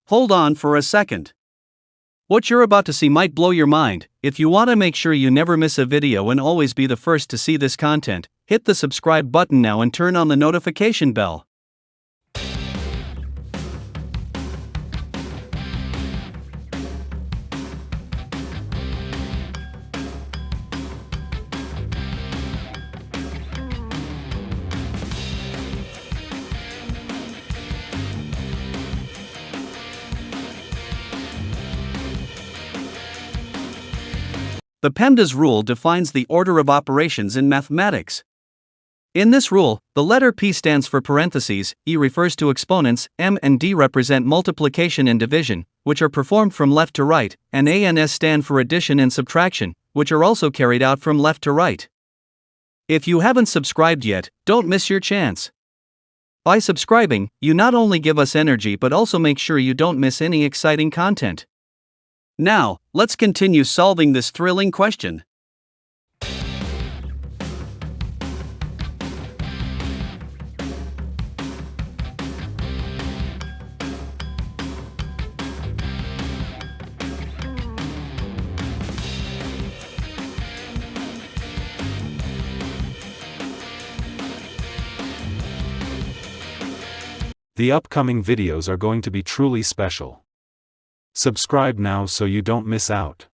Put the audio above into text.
Hold on for a second. What you're about to see might blow your mind. If you want to make sure you never miss a video and always be the first to see this content, hit the subscribe button now and turn on the notification bell. The PEMDAS rule defines the order of operations in mathematics. In this rule, the letter P stands for parentheses, E refers to exponents, M and D represent multiplication and division, which are performed from left to right, and A and S stand for addition and subtraction, which are also carried out from left to right. If you haven't subscribed yet, don't miss your chance. By subscribing, you not only give us energy but also make sure you don't miss any exciting content. Now, let's continue solving this thrilling question. The upcoming videos are going to be truly special. Subscribe now so you don't miss out.